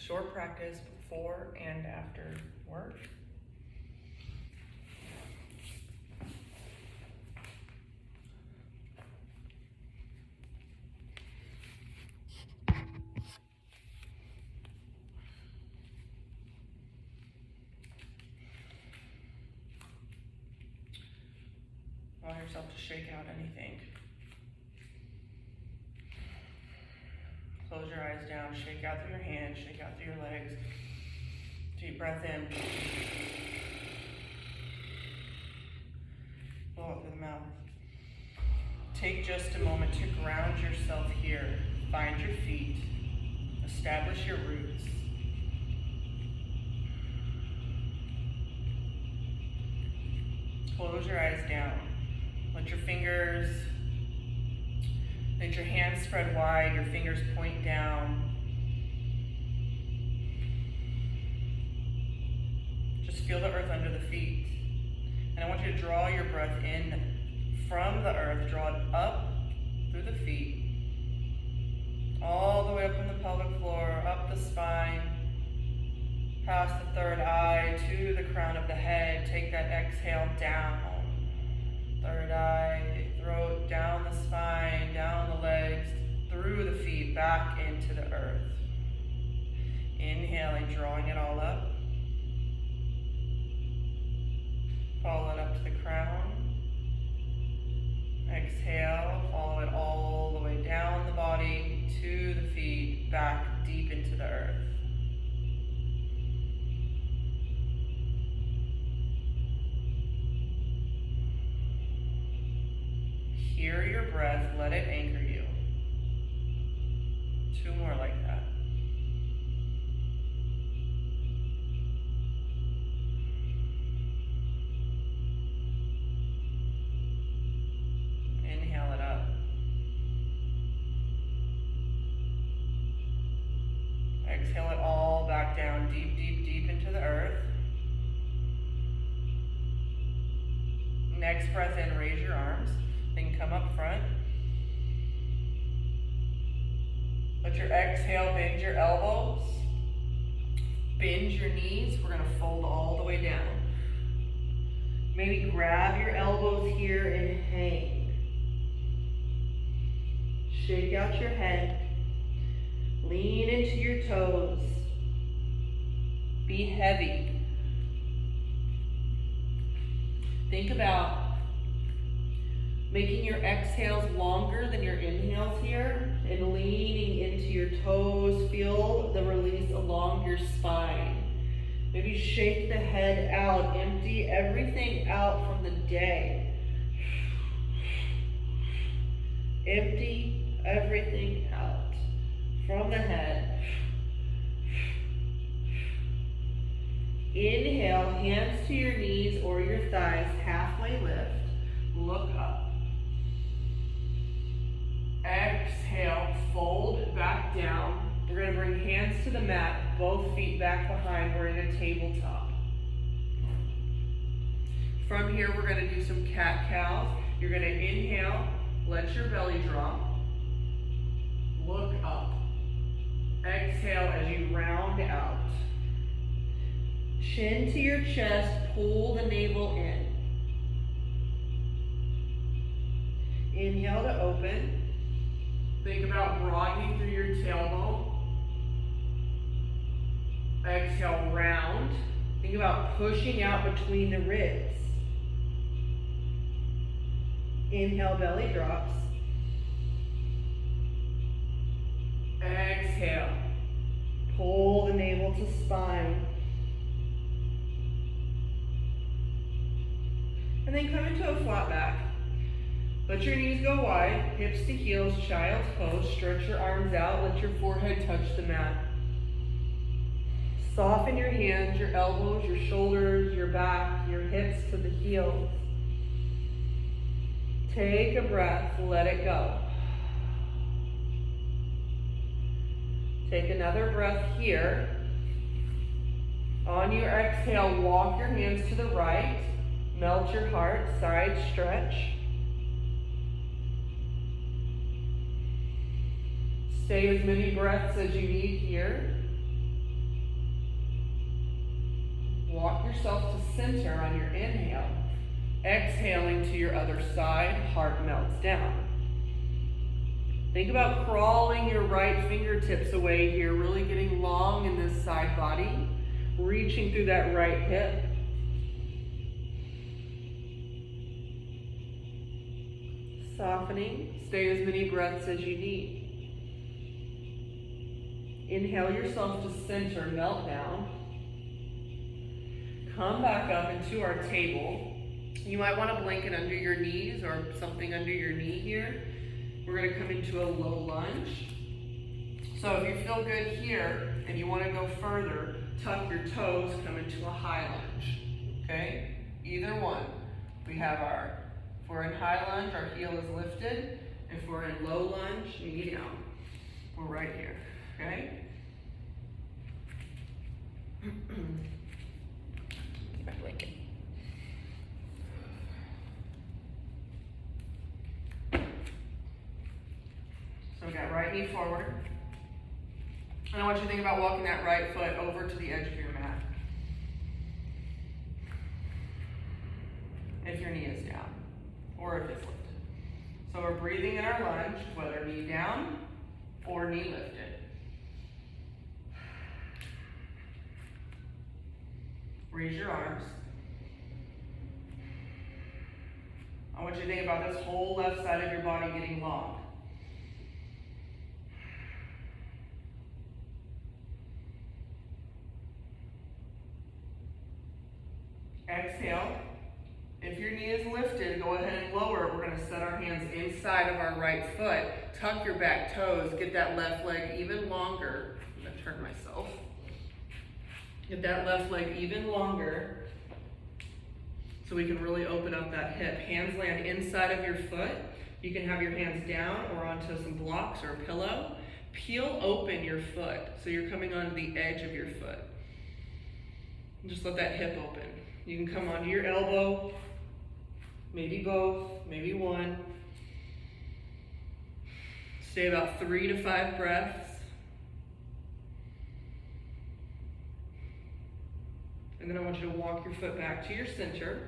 short practice before and after work. Allow yourself to shake out anything. Close your eyes down, shake out through your hands, shake out through your legs. Deep breath in. Blow it through the mouth. Take just a moment to ground yourself here. Find your feet. Establish your roots. Close your eyes down. Let your hands spread wide, your fingers point down. Just feel the earth under the feet. And I want you to draw your breath in from the earth, draw it up through the feet, all the way up from the pelvic floor, up the spine, past the third eye to the crown of the head. Take that exhale down. Third eye, throat, down the spine, down the legs, through the feet, back into the earth. Inhaling, drawing it all up. Follow it up to the crown. Exhale, follow it all the way down the body, to the feet, back deep into the earth. Hear your breath, let it anchor you. 2 more like that. Inhale it up. Exhale it all back down, deep, deep, deep into the earth. Next breath in, raise your arms. Then come up front. Let your exhale bend your elbows. Bend your knees. We're going to fold all the way down. Maybe grab your elbows here and hang. Shake out your head. Lean into your toes. Be heavy. Think about making your exhales longer than your inhales here and leaning into your toes. Feel the release along your spine. Maybe shake the head out. Empty everything out from the day. Empty everything out from the head. Inhale, hands to your knees or your thighs, halfway lift. Look up. Exhale, fold back down. We're going to bring hands to the mat, both feet back behind. We're in a tabletop. From here, we're going to do some cat-cows. You're going to inhale, let your belly drop. Look up. Exhale as you round out. Chin to your chest, pull the navel in. Inhale to open. Think about broadening through your tailbone. Exhale, round. Think about pushing out between the ribs. Inhale, belly drops. Exhale. Pull the navel to spine. And then come into a flat back. Let your knees go wide, hips to heels, child's pose. Stretch your arms out, let your forehead touch the mat. Soften your hands, your elbows, your shoulders, your back, your hips to the heels. Take a breath, let it go. Take another breath here. On your exhale, walk your hands to the right. Melt your heart, side stretch. Stay as many breaths as you need here. Walk yourself to center on your inhale. Exhaling to your other side, heart melts down. Think about crawling your right fingertips away here, really getting long in this side body, reaching through that right hip. Softening, stay as many breaths as you need. Inhale yourself to center, melt down. Come back up into our table. You might want to blanket under your knees or something under your knee here. We're going to come into a low lunge. So if you feel good here and you want to go further, tuck your toes, come into a high lunge. Okay? Either one. We have if we're in high lunge, our heel is lifted. If we're in low lunge, knee down. We're right here. Okay? My blanket. So we got right knee forward. And I want you to think about walking that right foot over to the edge of your mat. If your knee is down, or if it's lifted. So we're breathing in our lunge, whether knee down or knee lifted. Raise your arms. I want you to think about this whole left side of your body getting long. Exhale. If your knee is lifted, go ahead and lower it. We're going to set our hands inside of our right foot. Tuck your back toes. Get that left leg even longer. I'm going to turn myself. Get that left leg even longer so we can really open up that hip. Hands land inside of your foot. You can have your hands down or onto some blocks or a pillow. Peel open your foot so you're coming onto the edge of your foot. And just let that hip open. You can come onto your elbow, maybe both, maybe one. Stay about 3 to 5 breaths. And then I want you to walk your foot back to your center.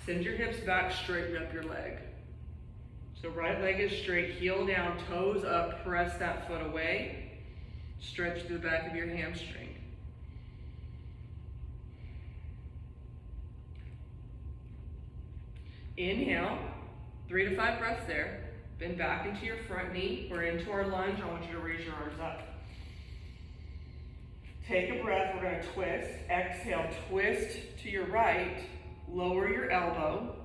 Send your hips back, straighten up your leg. So right leg is straight, heel down, toes up, press that foot away. Stretch through the back of your hamstring. Inhale, 3 to 5 breaths there. Bend back into your front knee. We're into our lunge. I want you to raise your arms up. Take a breath. We're going to twist. Exhale, twist to your right. Lower your elbow.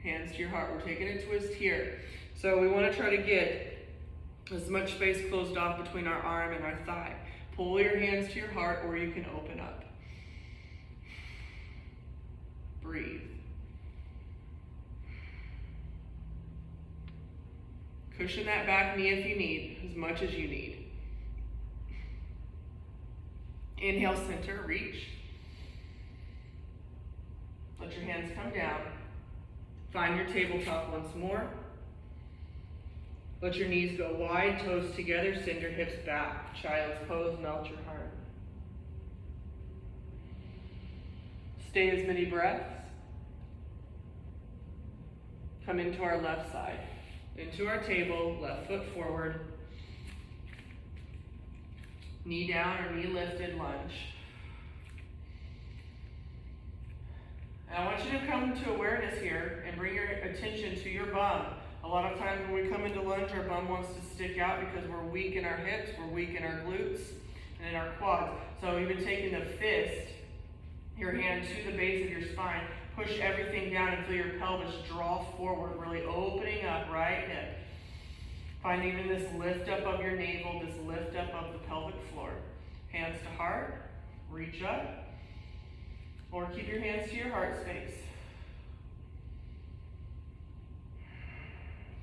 Hands to your heart. We're taking a twist here. So we want to try to get as much space closed off between our arm and our thigh. Pull your hands to your heart, or you can open up. Breathe. Cushion that back knee if you need, as much as you need. Inhale, center, reach. Let your hands come down. Find your tabletop once more. Let your knees go wide, toes together, send your hips back. Child's pose, melt your heart. Stay as many breaths. Come into our left side. Into our table, left foot forward. Knee down or knee lifted, lunge. And I want you to come to awareness here and bring your attention to your bum. A lot of times when we come into lunge, our bum wants to stick out because we're weak in our hips, we're weak in our glutes, and in our quads. So even taking the fist, your hand to the base of your spine, push everything down and feel your pelvis draw forward, really opening up right hip. Find even this lift up of your navel, this lift up of the pelvic floor. Hands to heart, reach up, or keep your hands to your heart space.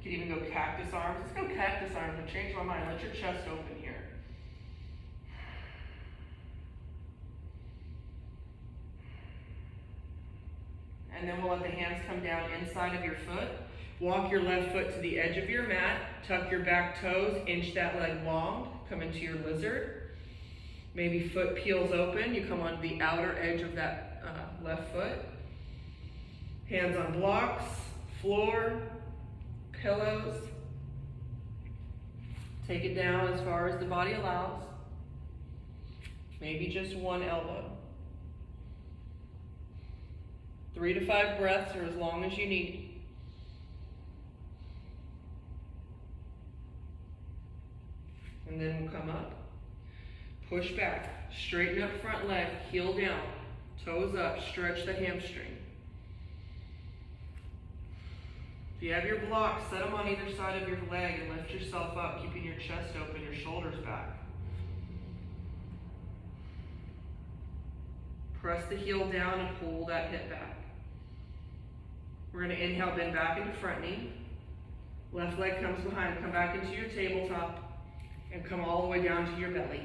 You can even go cactus arms. Let's go cactus arms and change my mind. Let your chest open here. And then we'll let the hands come down inside of your foot. Walk your left foot to the edge of your mat. Tuck your back toes. Inch that leg long. Come into your lizard. Maybe foot peels open, you come onto the outer edge of that left foot. Hands on blocks, floor, pillows. Take it down as far as the body allows. Maybe just one elbow. 3 to 5 breaths or as long as you need. And then we'll come up. Push back. Straighten up front leg. Heel down. Toes up. Stretch the hamstring. If you have your blocks, set them on either side of your leg and lift yourself up, keeping your chest open, your shoulders back. Press the heel down and pull that hip back. We're going to inhale, bend back into front knee. Left leg comes behind. Come back into your tabletop and come all the way down to your belly.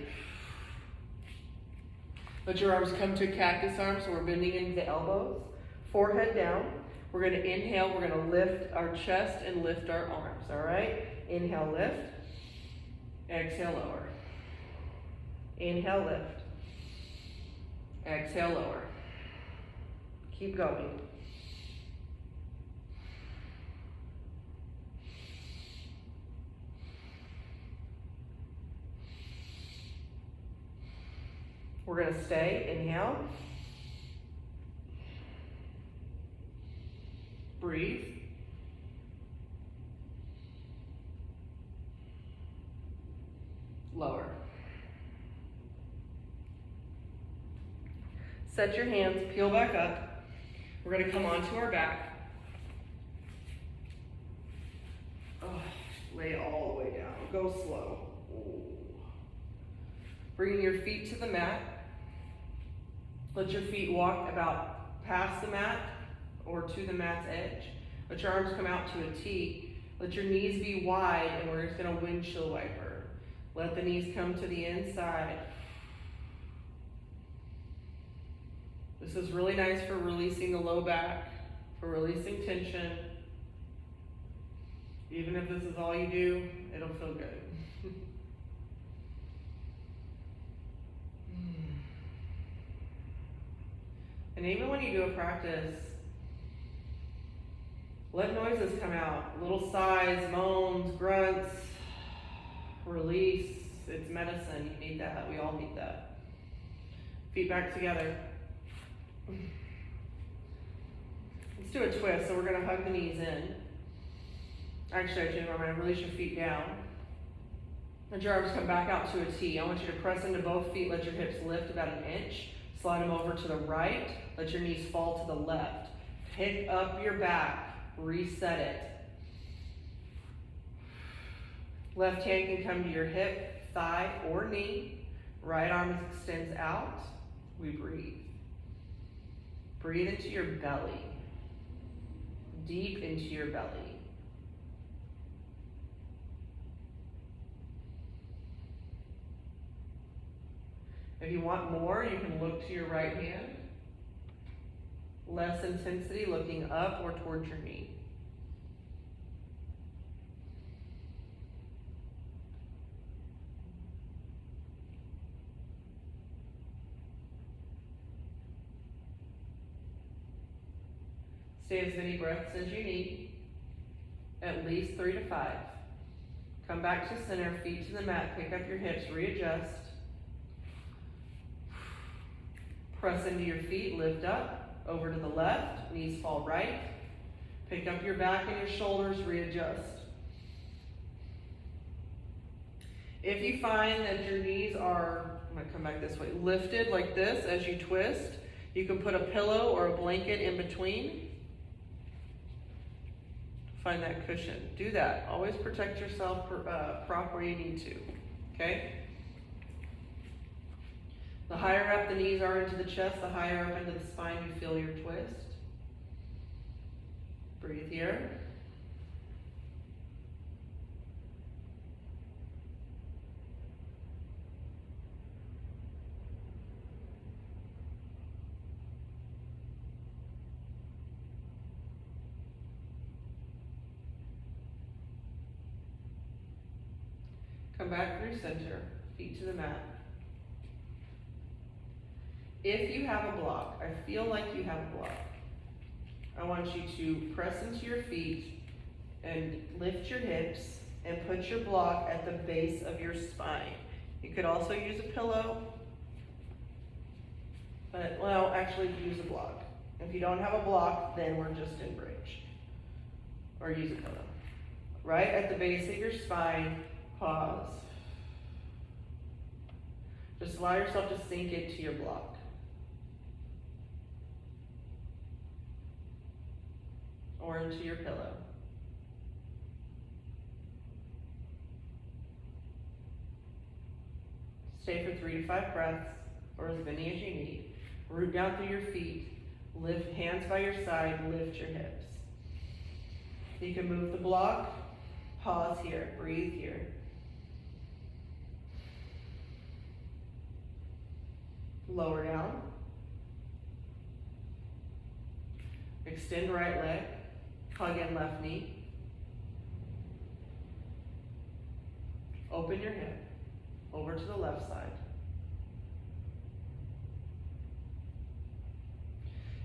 Let your arms come to a cactus arm, so we're bending into the elbows. Forehead down. We're going to inhale, we're going to lift our chest and lift our arms, all right? Inhale, lift. Exhale, lower. Inhale, lift. Exhale, lower. Keep going. We're going to stay. Inhale. Breathe. Lower. Set your hands, peel back up. We're going to come onto our back. Lay all the way down. Go slow. Bringing your feet to the mat. Let your feet walk about past the mat or to the mat's edge. Let your arms come out to a T. Let your knees be wide, and we're just going to windshield wiper. Let the knees come to the inside. This is really nice for releasing the low back, for releasing tension. Even if this is all you do, it'll feel good. And even when you do a practice, let noises come out. Little sighs, moans, grunts, release. It's medicine. You need that. We all need that. Feet back together. Let's do a twist. So we're going to hug the knees in. Actually, I'm going to release your feet down. Let your arms come back out to a T. I want you to press into both feet. Let your hips lift about an inch. Slide them over to the right. Let your knees fall to the left. Pick up your back. Reset it. Left hand can come to your hip, thigh, or knee. Right arm extends out. We breathe. Breathe into your belly. Deep into your belly. If you want more, you can look to your right hand. Less intensity, looking up or towards your knee. Stay as many breaths as you need, at least 3 to 5. Come back to center, feet to the mat, pick up your hips, readjust. Press into your feet, lift up. Over to the left, knees fall right. Pick up your back and your shoulders, readjust. If you find that your knees are, I'm going to come back this way, lifted like this as you twist, you can put a pillow or a blanket in between. Find that cushion. Do that. Always protect yourself, prop where you need to. Okay? The higher up the knees are into the chest, the higher up into the spine you feel your twist. Breathe here. Come back through center, feet to the mat. If you have a block, I feel like you have a block, I want you to press into your feet and lift your hips and put your block at the base of your spine. You could also use a pillow, but, well, actually use a block. If you don't have a block, then we're just in bridge. Or use a pillow. Right at the base of your spine, pause. Just allow yourself to sink into your block. Or into your pillow. Stay for 3 to 5 breaths, or as many as you need. Root down through your feet. Lift hands by your side, lift your hips. You can move the block, pause here, breathe here. Lower down. Extend right leg, hug in left knee. Open your hip, over to the left side.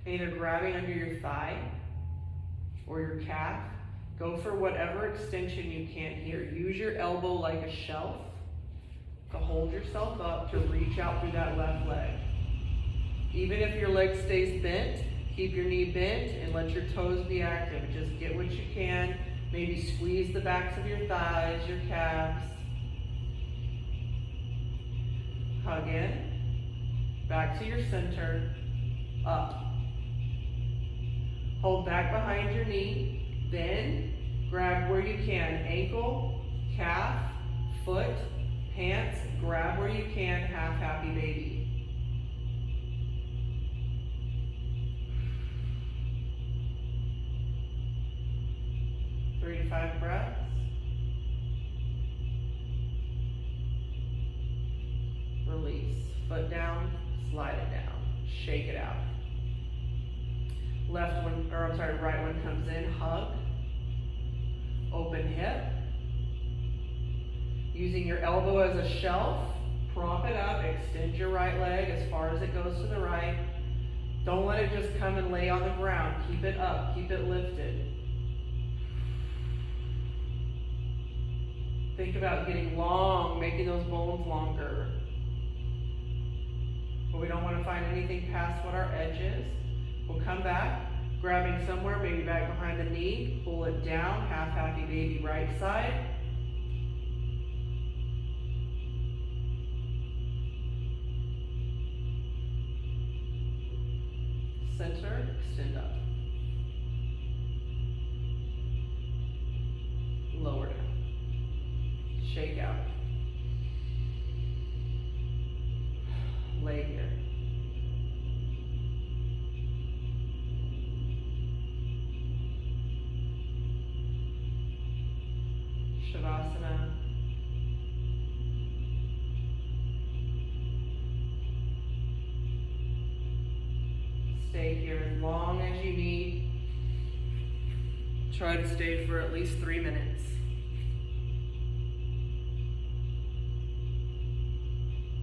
Either grabbing under your thigh or your calf. Go for whatever extension you can here. Use your elbow like a shelf to hold yourself up to reach out through that left leg. Even if your leg stays bent, keep your knee bent and let your toes be active. Just get what you can. Maybe squeeze the backs of your thighs, your calves. Hug in. Back to your center. Up. Hold back behind your knee. Then grab where you can. Ankle, calf, foot, pants. Grab where you can. Half happy baby. Three to 5 breaths. Release. Foot down, slide it down. Shake it out. Right one comes in, hug. Open hip. Using your elbow as a shelf, prop it up, extend your right leg as far as it goes to the right. Don't let it just come and lay on the ground. Keep it up, keep it lifted. Think about getting long, making those bones longer. But we don't want to find anything past what our edge is. We'll come back, grabbing somewhere, maybe back behind the knee, pull it down, half happy baby right side. Center, extend up. Lower down. Shake out. Lay here. Shavasana. Stay here as long as you need. Try to stay for at least 3 minutes.